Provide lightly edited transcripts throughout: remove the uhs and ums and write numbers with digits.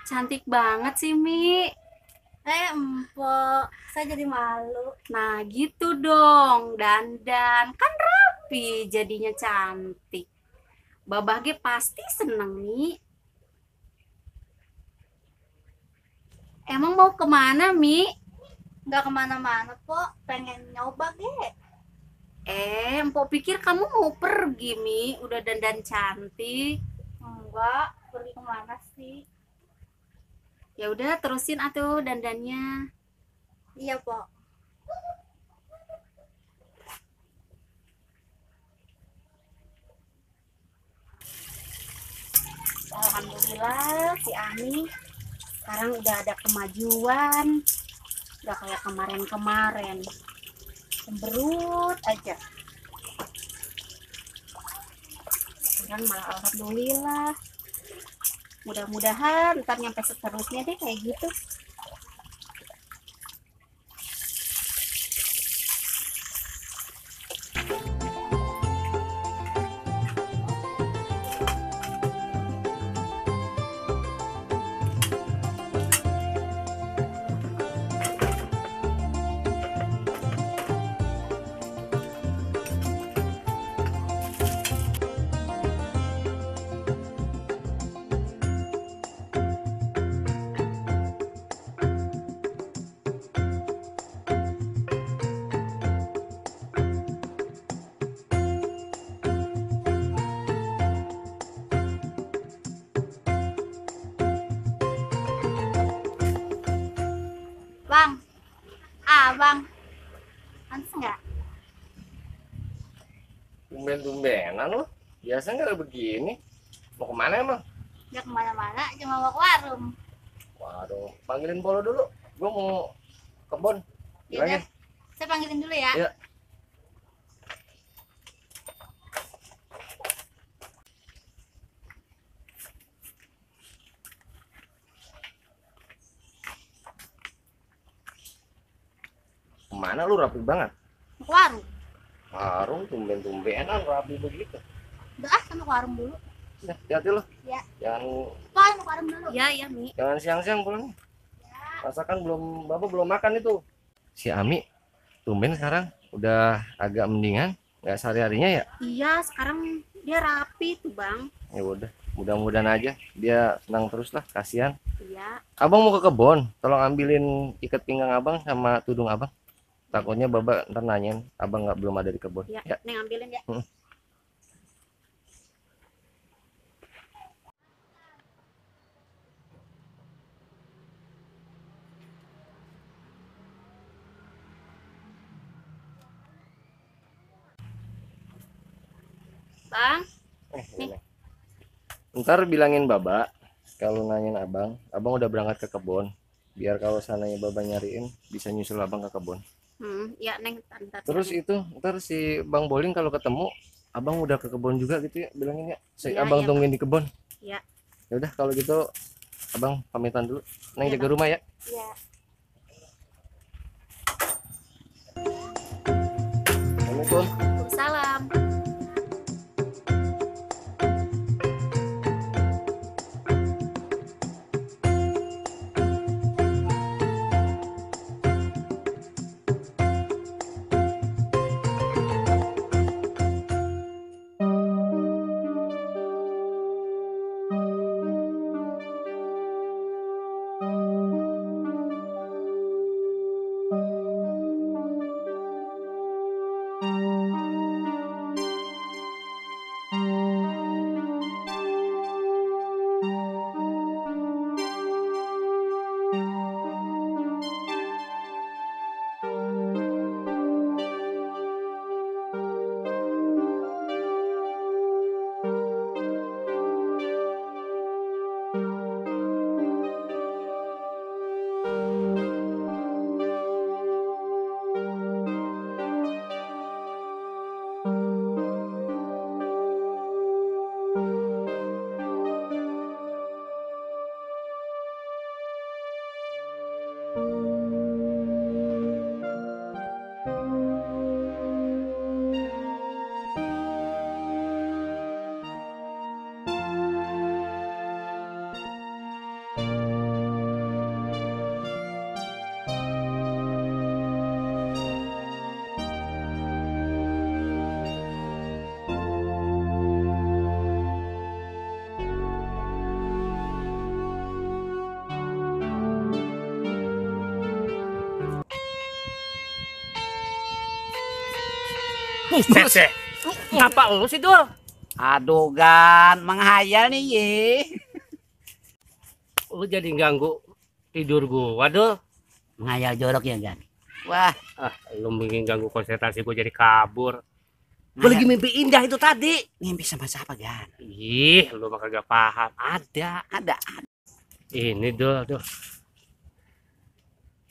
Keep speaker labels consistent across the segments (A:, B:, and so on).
A: Cantik banget sih, Mi.
B: Empok, saya jadi malu.
A: Nah, gitu dong. Dandan. Kan rapi jadinya cantik. Babah ge pasti seneng, Mi. Emang mau kemana, Mi?
B: Nggak kemana-mana, Pok. Pengen nyoba, ge.
A: Empok pikir kamu mau pergi, Mi. Udah dandan cantik.
B: Enggak, pergi kemana sih?
A: Ya udah, terusin atuh dandannya.
B: Iya, Pok.
A: Alhamdulillah si Ani sekarang udah ada kemajuan, udah kayak kemarin-kemarin, cemberut aja. Sekarang malah alhamdulillah, mudah-mudahan ntar nyampe seterusnya deh kayak gitu.
B: Bang, bang. Pantes nggak?
C: Tumben-tumbenan lo. Biasa nggak begini. Mau kemana emang?
B: Nggak kemana-mana, cuma mau ke warung.
C: Waduh, panggilin Polo dulu. Gue mau kebon.
B: Yaudah,
C: Bilangin.
B: saya panggilin dulu ya.
C: Iya. Kemana lu rapi banget?
B: Mau ke warung.
C: Warung tumben-tumbenan rapi begitu.
B: Udah sama ke warung dulu.
C: Udah, hati-hati lo.
B: Ya.
C: Jangan
B: Pok, mau ke warung dulu.
A: Ya, ya, Mi.
C: jangan siang-siang pulangnya. Masakan Bapak belum makan itu. Si Ami tumben sekarang udah agak mendingan, nggak sehari-harinya ya.
A: Iya, sekarang dia rapi tuh, Bang.
C: Ya udah, mudah-mudahan aja dia senang terus lah, kasihan.
A: Iya.
C: Abang mau ke kebun, tolong ambilin ikat pinggang abang sama tudung abang. Takutnya Baba ntar nanyain abang nggak belum ada di kebun.
A: Ya,
C: Ya.
A: Neng ambilin ya. Bang,
C: Nih. Ntar bilangin Baba kalau nanyain abang, abang udah berangkat ke kebun. Biar kalau sananya Baba nyariin bisa nyusul abang ke kebun.
A: ya Neng, ntar.
C: Terus itu ntar si Bang Boling kalau ketemu abang udah ke kebun juga gitu ya, bilangin ya.
A: Iya,
C: Abang
A: iya,
C: tungguin di kebun.
A: Iya.
C: Ya udah kalau gitu abang pamitan dulu. Neng
A: Iya,
C: jaga rumah ya.
B: Iya.
C: Assalamualaikum.
A: Waalaikumsalam.
D: Buset deh. Ngapa lu sih, Dul?
E: Aduh, Gan, menghayal nih, ye.
D: Lu jadi ganggu tidur gua, Dul.
E: Menghayal jorok ya, Gan. Wah,
D: Lu bikin ganggu konsentrasi gua jadi kabur. Gua lagi mimpi indah itu tadi.
E: mimpi sama siapa, Gan?
D: Ih, lu mah kagak paham. Ada.
E: Ada.
D: Ini, Dul.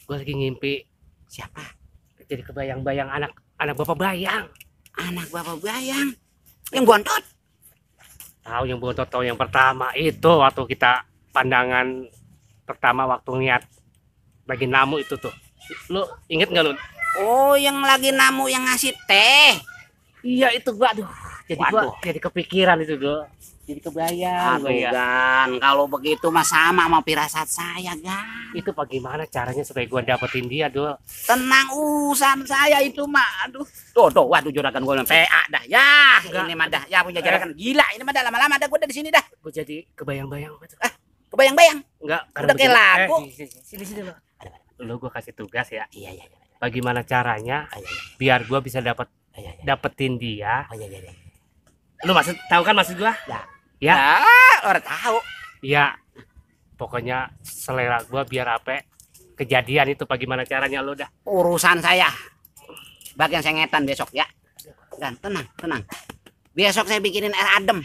D: Gua lagi ngimpi
E: Siapa?
D: jadi kebayang-bayang anak Bapak Bayang.
E: Anak Bapak Bayang. Yang bontot.
D: Tahu yang bontot tahu yang pertama itu waktu kita pandangan pertama waktu ngeliat lagi namu itu tuh. Lu inget nggak lu?
E: Oh, yang lagi namu yang ngasih teh.
D: Iya itu gua, aduh. Jadi gua
E: Waduh.
D: jadi kepikiran itu, Dul. Jadi kebayang
E: Aduh,
D: gua ya.
E: Gan, kalau begitu mah sama firasat saya, Gan.
D: Itu bagaimana caranya supaya gua dapetin dia, Dul?
E: Tenang, urusan saya itu mah. Aduh. Tuh, waduh juragan gue PA dah. Ya,
D: Enggak.
E: ini mah dah. Ya punya juragan gila. Ini mah dah lama-lama dah gue di sini dah.
D: Gua jadi kebayang-bayang gitu.
E: Kebayang-bayang.
D: Enggak,
E: Udah kayak lagu.
D: Sini lo. Lu gua kasih tugas ya.
E: Iya.
D: Bagaimana caranya
E: Iya.
D: biar gua bisa
E: Iya.
D: dapetin dia?
E: Oh iya.
D: Lu tahu kan maksud gua?
E: Ya.
D: Ya.
E: Orang tahu.
D: Ya, pokoknya selera gua biar apa kejadian itu bagaimana caranya lu dah.
E: Urusan saya. Bagian sengetan besok ya. Dan tenang. Besok saya bikinin air adem.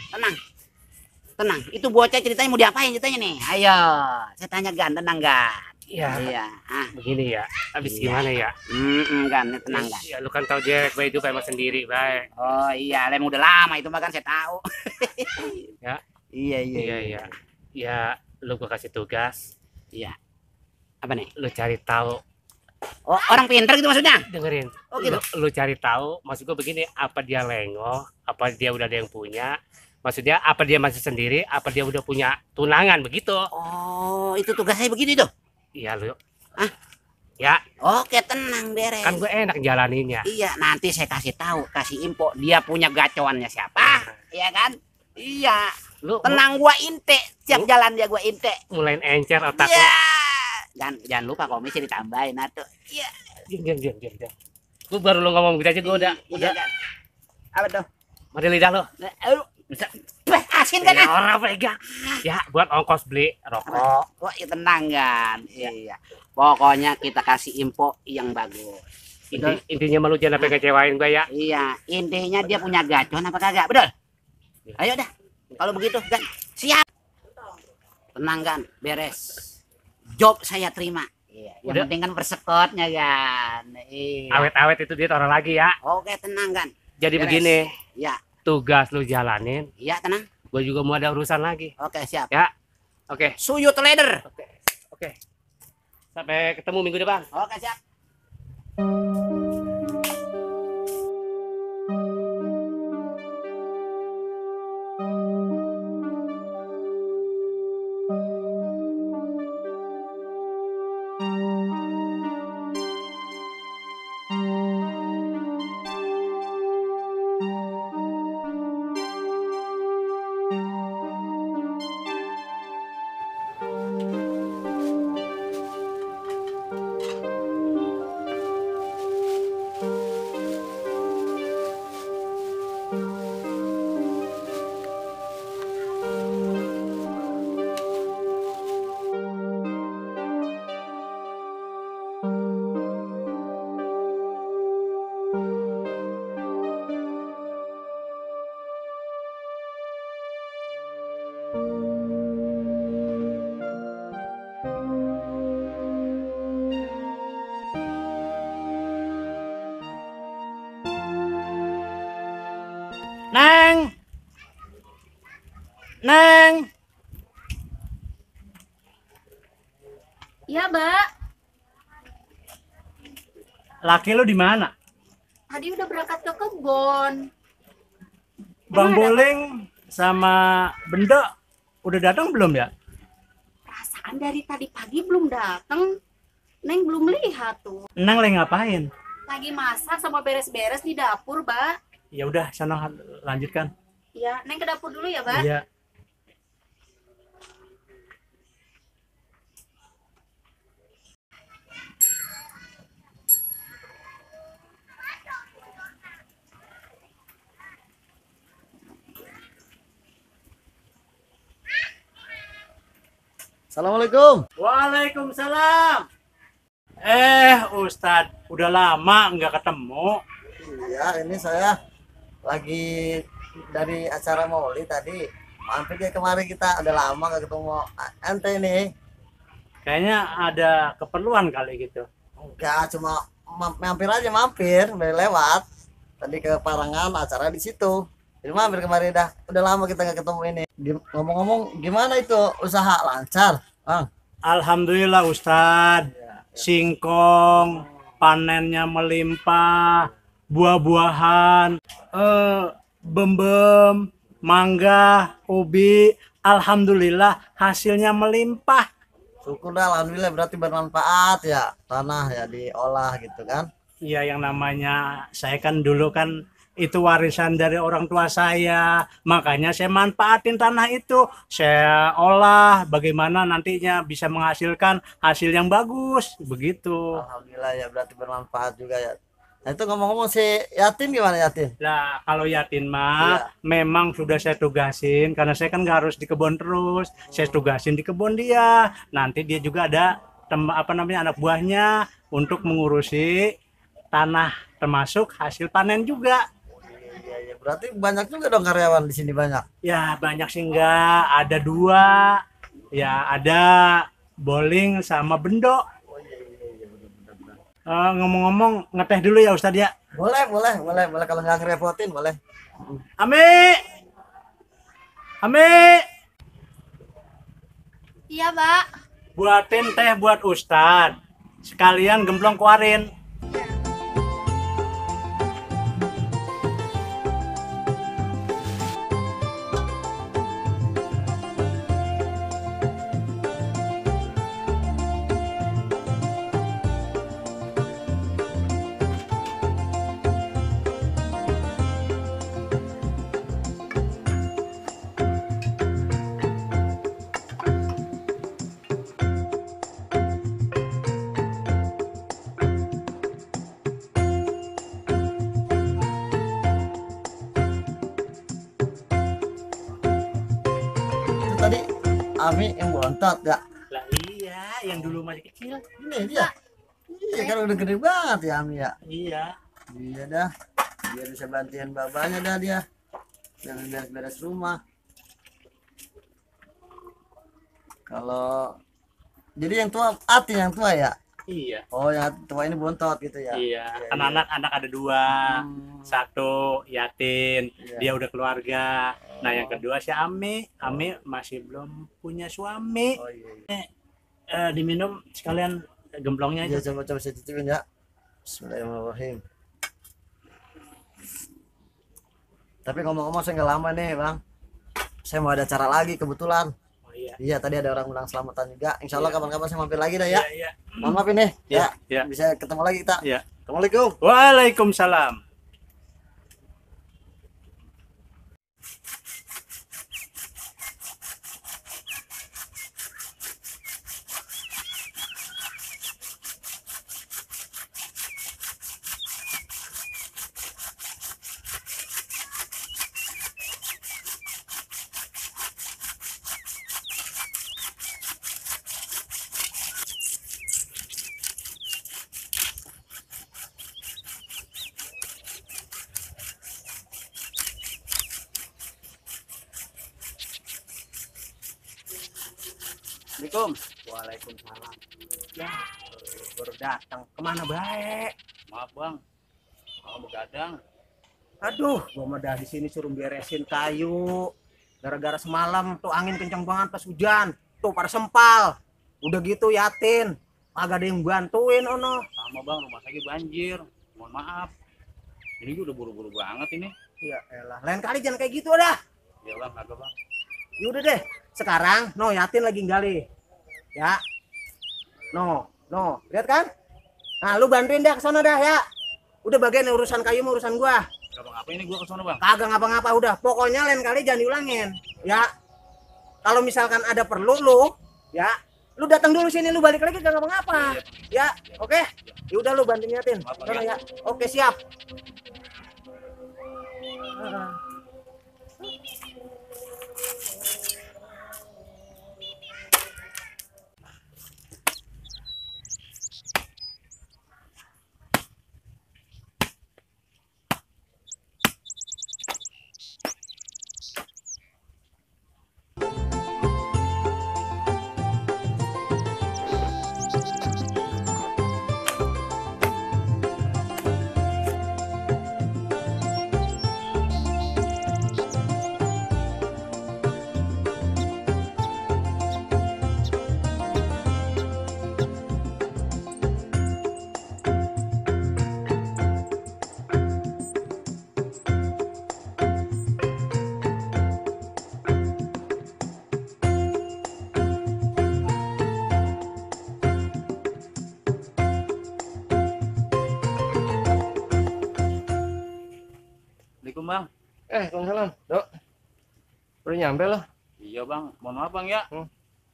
E: Tenang. Itu bocah ceritanya mau diapain ceritanya nih? Ayo, saya tanya Gan, tenang Gan.
D: Ya,
E: Iya.
D: begini ya. Habis
E: Iya.
D: gimana ya?
E: Gan, tenang Gan.
D: Ya, lu kan tahu dia baik itu emang sendiri, baik.
E: Oh iya, lem udah lama itu mah kan saya tahu.
D: Ya.
E: Iya.
D: Iya. Ya, lu gua kasih tugas.
E: Iya. Apa nih?
D: Lu cari tahu,
E: Oh, orang pintar gitu maksudnya?
D: dengerin.
E: Oh, gitu.
D: Lu cari tahu, maksud gua begini, apa dia lengoh, apa dia udah ada yang punya? Maksudnya apa dia masih sendiri, apa dia udah punya tunangan begitu?
E: Oh, itu tugas saya begitu itu.
D: Iya, lu.
E: Ah?
D: Ya,
E: Oke, tenang beres.
D: kan gue enak jalaninnya.
E: Iya, nanti saya kasih tahu, kasih info dia punya gacoannya siapa. Iya kan? Iya.
D: Lu
E: Tenang gua inte, tiap jalan dia gua inte.
D: mulai encer otak
E: Iya.
D: lu.
E: Jangan lupa komisi ditambahin atuh. Iya.
D: Diam. Gue baru lu ngomong gitu aja gue udah
E: Kan? Apa tuh?
D: mari lidah lo.
E: Aduh, bisa. Asin kan?
D: Ya, orang pegang. Ya, buat ongkos beli rokok.
E: Oh, ya tenang kan. Iya. Pokoknya kita kasih info yang bagus.
D: Intinya malu jangan sampai ngecewain gue ya.
E: Iya, intinya dia punya gacon apa kagak? Betul? Ayo dah. Kalau begitu, Gan. Siap. Tenang, Gan. Beres. Job saya terima. Iya, yang
D: Udah.
E: penting kan persekotnya, Gan. Iya.
D: Awet-awet itu dia taruh lagi ya.
E: Oke, tenang, Gan.
D: Jadi
E: Beres.
D: begini,
E: Iya.
D: tugas lu jalanin.
E: Iya, tenang.
D: Gue juga mau ada urusan lagi.
E: Oke, siap.
D: Ya. Oke.
E: Suyut leader.
D: Oke. Sampai ketemu minggu depan.
E: Oke, siap. Neng.
A: Ya, Mbak.
F: Laki lu di mana?
A: Tadi udah berangkat ke kebun.
F: Bang
A: Emang ada
F: Boling sama Benda udah datang belum ya?
A: perasaan dari tadi pagi belum datang. Neng belum lihat tuh.
F: Neng lagi ngapain?
A: Lagi masak sama beres-beres di dapur, Mbak.
F: Ya udah, sana lanjutkan.
A: Ya, Neng ke dapur dulu ya, Mbak.
F: Iya.
G: Assalamualaikum.
F: Waalaikumsalam. Ustadz, udah lama nggak ketemu.
G: Iya, ini saya lagi dari acara Maulid tadi. Mampir ya kemarin, kita udah lama gak ketemu. Ente ini
F: Kayaknya ada keperluan kali gitu.
G: enggak, cuma mampir aja, mampir lewat. Tadi ke Parangan, acara di situ. Jadi mampir kemarin, udah lama kita nggak ketemu ini. Ngomong-ngomong, gimana itu usaha lancar, Bang?
F: Alhamdulillah Ustadz, singkong panennya melimpah, buah-buahan, bembem, mangga, ubi, alhamdulillah hasilnya melimpah.
G: Syukur dah, alhamdulillah, berarti bermanfaat ya tanah ya diolah gitu kan.
F: Ya yang namanya saya kan dulu kan itu warisan dari orang tua saya, makanya saya manfaatin tanah itu, saya olah bagaimana nantinya bisa menghasilkan hasil yang bagus begitu.
G: Alhamdulillah ya, berarti bermanfaat juga ya. Nah itu ngomong-ngomong, si Yatin gimana, Yatin?
F: Nah kalau Yatin mah memang sudah saya tugasin karena saya kan nggak harus di kebun terus, saya tugasin di kebun dia, nanti dia juga ada anak buahnya untuk mengurusi tanah termasuk hasil panen juga.
G: Iya, berarti banyak juga dong karyawan di sini, banyak.
F: Ya banyak sih enggak, ada 2, ya ada Boling sama Bendo. Ngomong-ngomong ngeteh dulu ya Ustadz ya.
G: Boleh kalau nggak ngerepotin boleh.
F: Ami,
B: Iya, Pak.
F: buatin teh buat Ustadz, sekalian gemblong kuarin.
G: Itu tadi Ami yang bontot ya.
F: Lah iya, yang dulu masih kecil.
G: Ini dia. Iya kan udah gede banget ya Ami ya.
F: Iya.
G: Iya dah. Biar bisa bantuin babanya dah dia. Biar beres-beres rumah. Kalau jadi yang tua, Ati yang tua ya.
F: Iya.
G: Oh yang tua ini bontot gitu ya.
F: Iya. Kan anak ada 2, 1 Yatin,
G: Iya.
F: dia udah keluarga. Nah yang kedua si Ami masih belum punya suami.
G: Oh iya.
F: Diminum sekalian gemblongnya
G: Iya,
F: aja.
G: coba saya cicipin ya. Bismillahirrahmanirrahim. Tapi ngomong-ngomong saya nggak lama nih bang. Saya mau ada acara lagi kebetulan.
F: Oh iya.
G: Iya tadi ada orang undang selamatan juga. Insya Allah kapan-kapan saya mampir lagi dah ya.
F: Iya.
G: Mohon maaf ini.
F: Iya,
G: Ya.
F: iya.
G: Bisa ketemu lagi kita.
F: Iya.
G: Assalamualaikum.
F: Waalaikumsalam.
E: Assalamualaikum.
F: Waalaikumsalam. Ya, baru datang. Kemana baik?
E: Maaf bang, mau begadang.
G: Aduh, gua mah dah di sini suruh beresin kayu. Gara-gara semalam tuh angin kencang banget pas hujan. Tuh pada sempal. Udah gitu Yatin. Agak ada yang bantuin ono.
E: Sama bang, rumah sakit banjir. Mohon maaf. Ini juga udah buru-buru banget ini.
G: Ya elah, lain kali jangan kayak gitu dah.
E: Ya bang, kagak bang.
G: Yaudah deh, sekarang no Yatin lagi gali. Ya. No, lihat kan? Nah, lu bantuin dah ke sana dah ya. Udah bagian urusan kayu mau urusan gua.
E: Gak bang, apa ini gua kesana bang?
G: Kagak ngapa-ngapa udah. Pokoknya lain kali jangan diulangin. Ya. Kalau misalkan ada perlu lu, ya, lu datang dulu sini, lu balik lagi gak ngapa-ngapa. Ya, oke. Ya udah lu bantuin Yatin. Sana ya. Oke, siap.
H: Bang.
C: Waalaikumsalam. Dok. Udah nyampe loh.
H: Iya Bang, mohon maaf Bang ya.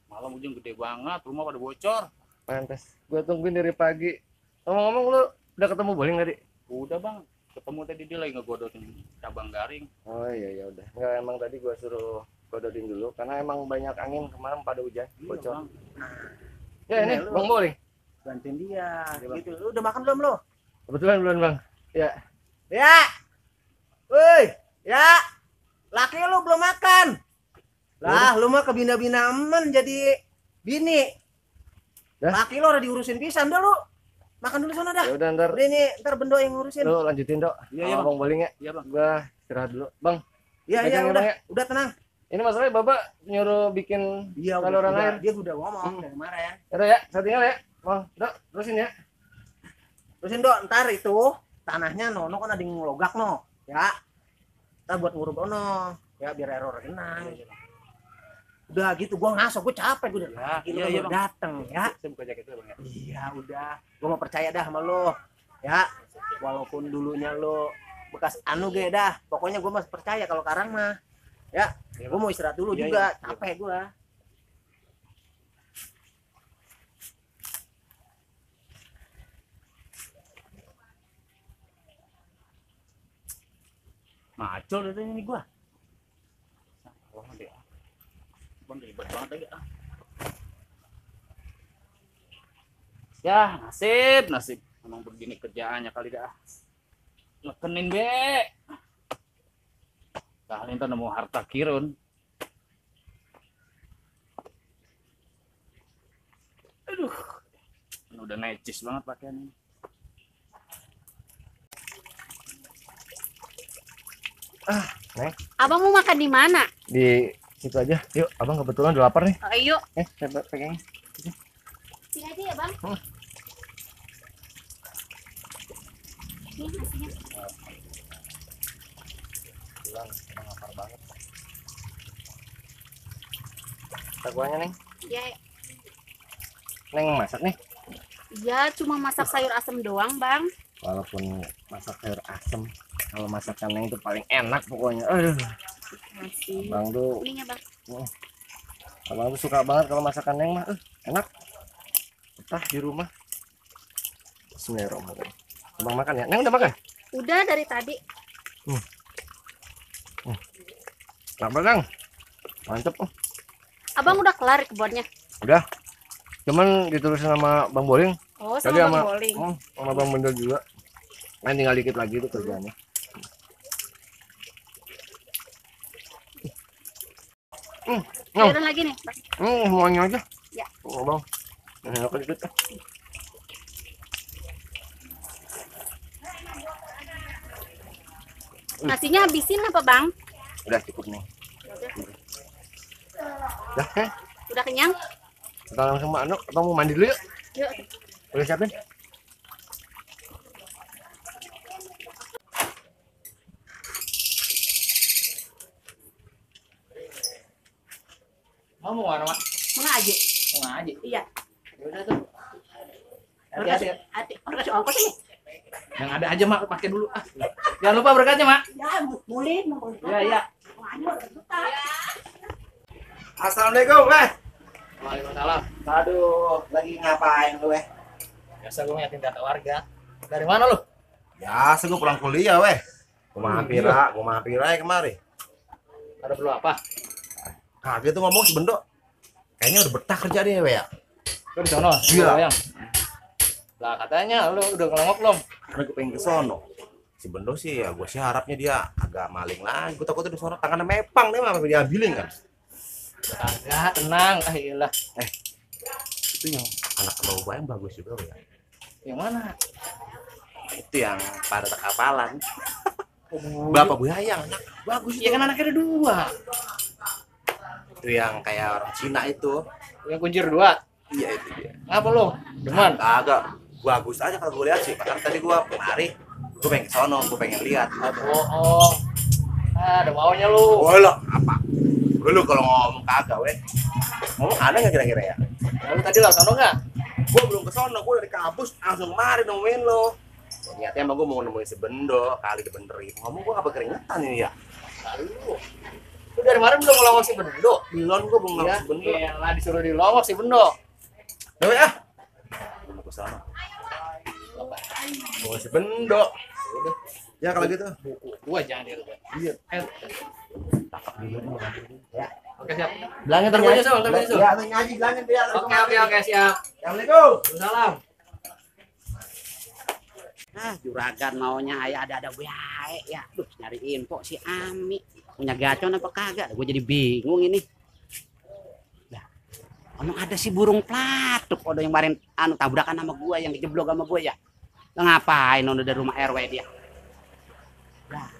H: Malam hujan gede banget, rumah pada bocor.
C: Pantes. Gua tungguin dari pagi. Ngomong-ngomong lu udah ketemu Boling tadi?
H: Udah Bang, ketemu tadi dia lagi ngegodotin cabang garing.
C: Oh iya udah. Enggak, emang tadi gua suruh godotin dulu karena emang banyak angin kemarin pada hujan,
H: Iya,
C: bocor.
H: Bang.
C: Ya ini
G: Lu.
C: Bang Boling.
G: Bantuin dia.
C: Iya, Bang.
G: Gitu. Lu udah makan belum lu?
C: Kebetulan belum Bang. Ya.
G: Ya. Woi, ya. Laki lu belum makan. Lah, lu mah kebina-binaman jadi bini.
C: Dah.
G: Laki lu udah diurusin pisan dah lu. Makan dulu sana dah.
C: Ya udah ntar
G: Udah ini, ntar Bendo yang ngurusin.
C: lu lanjutin Dok.
H: Iya,
C: Sama
H: iya, Bang.
C: Bang Boling ya.
H: Iya Bang.
C: Gua istirahat dulu. Bang,
G: Iya, iya,
C: pegang ya,
G: udah.
C: Bang, ya.
G: Udah tenang.
C: Ini masalahnya Bapak nyuruh bikin
G: Iya,
C: saluran air.
G: Dia udah ngomong dari kemarin.
C: Udah ya, saya tinggal ya. Bang, Dok, terusin ya.
G: Terusin Dok, ntar itu tanahnya Nono kan ada yang ngelogak no. Ya. Ntar buat nguruk ono. Ya biar error tenang. Udah gitu gua ngaso, gua capek gua udah.
H: Iya, iya, Bang.
G: Dateng ya.
H: Saya buka jaket dulu Bang ya.
G: Iya udah, gua mau percaya dah sama lo, ya. Walaupun dulunya lo bekas anu ge dah, pokoknya gua masih percaya kalau Karang mah, ya.
H: Iya,
G: Gua mau istirahat dulu
H: Iya,
G: juga,
H: iya.
G: capek gua.
H: Macul dari ini gua. Salah deh. Bang ribet banget lagi ah. Ya, nasib. Emang begini kerjaannya kali dah. Nekenin be. Kali ntar nemu harta kirun. Aduh. Ini udah necis banget pakaian ini.
A: Abang mau makan di mana?
C: Di situ aja. Yuk, Abang kebetulan udah lapar nih.
A: Ayo,
C: Saya pegang.
A: sini aja ya bang. Ini nasinya.
C: Bilang, Abang lapar banget. Takuannya, Neng.
A: Ya,
C: Neng masak nih.
A: ya cuma masak sayur asem doang bang.
C: Walaupun masak sayur asem, kalau masakan Neng itu paling enak pokoknya. Aduh,
A: Nasi.
C: Abang tuh,
A: Ininya bang.
C: Abang tuh suka banget kalau masakan Neng mah. Enak. Betah di rumah. Bismillahirrahmanirrahim. Abang makan ya. Neng udah makan?
A: Udah dari tadi.
C: Lapar, Neng. Mantep.
A: Abang udah kelar kebunnya.
C: Udah. Cuman ditulisin sama Bang Boling.
A: Oh,
C: Tadi
A: sama
C: sama,
A: bang Boling.
C: sama Bang Bendel juga. Kan tinggal dikit lagi tuh kerjaannya.
A: Sayuran lagi nih. Bang.
C: Semuanya aja.
A: Ya.
C: Oh, Bang. Nah, aku dikit.
A: Nasinya habisin apa bang?
C: Udah cukup nih. Udah,
A: Udah kenyang?
C: kita langsung anu, Abang mau mandi dulu yuk.
A: Yuk.
C: Boleh siapin?
H: Mau mana, Mak?
A: Mau ngaji?
H: Mau ngaji?
A: Iya.
H: Ya udah tuh.
A: Orang kasih, orang kasih ongkos ini.
H: Yang ada aja, Mak, pakai dulu. Ah. Jangan lupa berkatnya, Mak.
A: Ya, boleh.
H: Iya, iya.
G: Assalamualaikum,
H: Waalaikumsalam.
G: Aduh, lagi ngapain lu,
H: Biasa gue ngeliatin data warga. Dari mana lu?
I: Ya, gue pulang kuliah, weh. Gua mampira ya kemari.
H: Ada perlu apa?
I: Kagak tuh ngomong si Bendo. Kayaknya udah betah kerja dia, weh ya.
H: Lu di sono.
I: Iya.
H: Yang. Lah katanya lu udah ngelongok belum?
I: Karena gue pengen ke sono. Si Bendo sih ya, gue sih harapnya dia agak maling lagi. Gue takutnya di sono tangannya mepang dia mah diambilin kan.
H: Kagak, tenang. Ah iyalah.
I: Itu yang anak loba yang bagus juga, weh.
H: Yang mana?
I: Itu yang pada kapalan. Bapak Bu Hayang, anak bagus
H: Iya
I: itu.
H: kan anaknya ada dua.
I: Itu yang kayak orang Cina itu.
H: Yang kuncir dua.
I: Iya itu dia.
H: Ngapa lu? Deman.
I: Kagak bagus aja kalau gue lihat sih. Makanya tadi gue kemari, gue pengen ke sono, gue pengen lihat.
H: Oh. Ada maunya lu.
I: Oh lo apa? Lu kalau ngomong kagak, weh. Ngomong ada nggak kira-kira ya?
H: Lalu tadi lo sono enggak?
I: Gue belum ke sono, gue dari kampus langsung kemari nemuin lo. Niatnya emang gue mau nemuin si Bendo, kali dibenerin. Ngomong gue gak keringetan ini ya.
C: Lu dari kemarin belum ngelawak si Bendo.
I: Belum, gue belum ngelawak si Bendo.
C: Iya lah, disuruh dilawak si Bendo.
I: Dewe ah. Mau ke sana. Mau si Bendo. Ya kalau gitu.
C: Gua jangan dirubah.
I: Iya.
C: Oke siap.
I: Bilangin
C: Terpunya Sul, terpunya Sul.
I: Ya, ngaji bilangin biar.
C: Oke siap.
I: Assalamualaikum.
C: Salam.
E: Juragan maunya ayah ada baik ya. Duh, nyari info si Ami. Punya gacon apa kagak? Gue jadi bingung ini. Nah, ono ada si burung pelatuk, ada yang kemarin tabrakan sama gua, yang dijeblok sama gua ya. Lah ngapain ono dari rumah RW dia? Nah,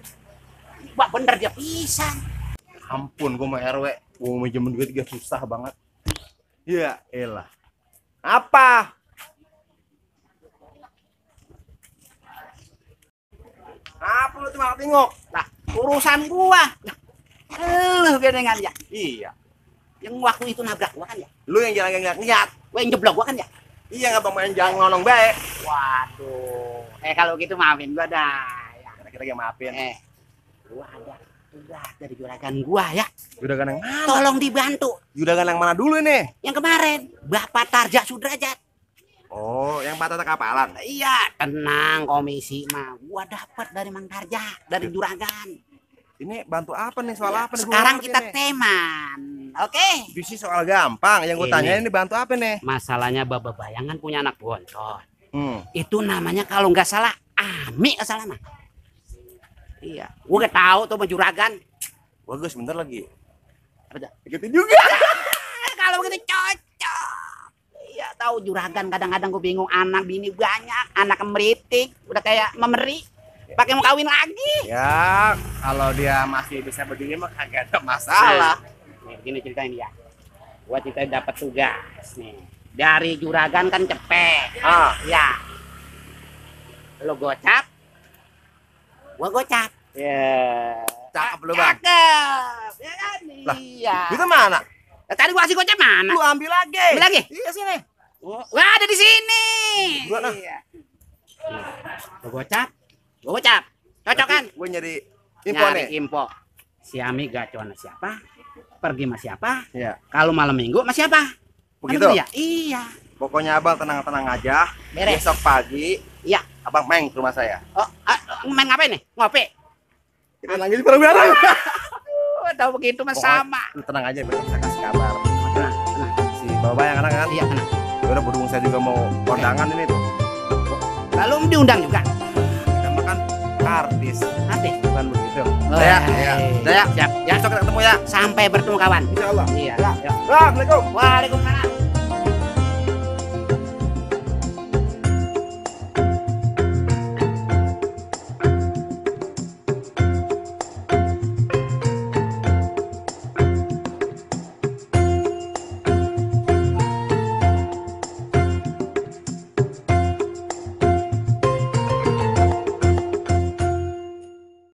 E: wah bener dia pisan.
I: Ampun, gue mau RW. Gue mau minjem duit juga susah banget. Ya elah. Apa? Apa lu cuma tengok?
E: Lah, urusan gua. Lu gedengan ya.
I: Iya.
E: Yang waktu itu nabrak gua kan ya.
I: Lu yang jalan nggak niat.
E: Gua yang jeblok gua kan ya.
I: Iya nggak main jangan ngonong baik.
E: Waduh. Kalau gitu maafin gua dah. Ya.
I: Kita maafin.
E: Gua ada tugas dari juragan gua ya.
I: Juragan yang mana?
E: Tolong dibantu.
I: Juragan yang mana dulu ini?
E: Yang kemarin, Bapak Tarja Sudrajat.
I: Oh, yang patah kapalan.
E: Iya, tenang komisi mah. Gua dapat dari Mang Tarja, dari juragan.
I: Ini bantu apa nih? Soal apa nih?
E: Sekarang kita teman. Oke.
I: Bisa soal gampang. Yang gue
E: Ini.
I: tanyain ini bantu apa nih?
E: Masalahnya Bapak Bayangan punya anak bontot.
I: Itu
E: Itu namanya kalau nggak salah Ami salah mah. Iya, gua gak tahu tuh sama juragan.
I: bagus bentar lagi.
E: Ada.
I: Ikutin juga.
E: Kalau begitu cocok. Iya, tahu juragan kadang-kadang gue bingung, anak bini banyak, anak meritik, udah kayak memeri. Pakai mau kawin lagi.
I: Ya, kalau dia masih bisa berdiri mah kagak ada masalah.
E: Nih, gini ceritain dia. Gua ceritain dapat tugas nih. Dari juragan kan cepet. Ya. Lo gocap. Gua gocap.
I: Ya. Cakep lu, Bang.
E: Cakep. Ya kan?
I: Lah,
E: Iya.
I: itu mana?
E: Nah, tadi gua kasih gocap mana?
I: Lu ambil lagi.
E: Ambil lagi?
I: Iya sini.
E: Wah, ada di sini.
I: Gua nah.
E: Iya. Gua gocap. Gua gocap. Cocok kan?
I: Gue nyari info
E: Nyari
I: nih.
E: info. Si Ami gacon sama siapa? Pergi sama siapa?
I: Iya.
E: Kalau malam minggu sama siapa?
I: Begitu?
E: Kan ya? Iya.
I: Pokoknya abang tenang-tenang aja.
E: Beres.
I: Besok pagi,
E: Iya.
I: abang main ke rumah saya.
E: Oh, main ngapain nih? Ngopi.
I: Kita nangis bareng-bareng.
E: Oh, tahu begitu mah
I: Pokoknya-
E: sama.
I: Lu tenang aja, besok saya kasih kabar.
E: Tenang, tenang.
I: Si bapak yang anak kan?
E: Iya, tenang.
I: Udah berhubung saya juga mau kondangan ini tuh.
E: Lalu diundang juga.
I: Kita makan kardis,
E: Nanti.
I: bukan begitu.
E: Oh,
I: Ya,
E: iya.
I: Udah ya.
E: Siap. Ya,
I: Besok kita ketemu ya.
E: sampai bertemu kawan.
I: Insya Allah.
E: Iya.
I: Assalamualaikum.
E: Waalaikumsalam.